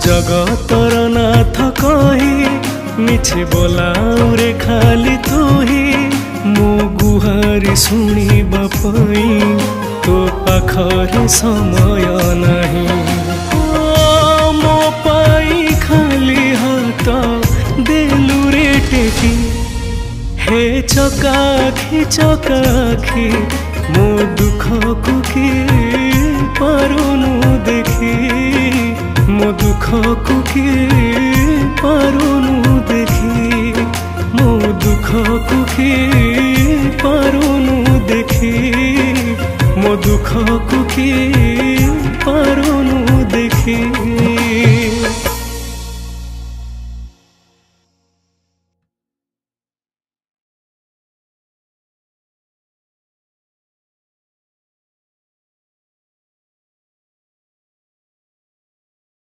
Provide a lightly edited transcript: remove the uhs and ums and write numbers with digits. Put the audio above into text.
जगतर नाथ कही मिछे बोलाऊ रे खाली तू ही मो गुहारी शुणा तो पाखरे समय नहीं मो पाई खाली हाथ देलु रे टेकी हे चकाखी चकाखी मो दुख को किए पारुनु देखी मो दुख को किए पारुनु देखी मो दुख को किए पारुनु देखी मो दुख को किए पारुनु देखी।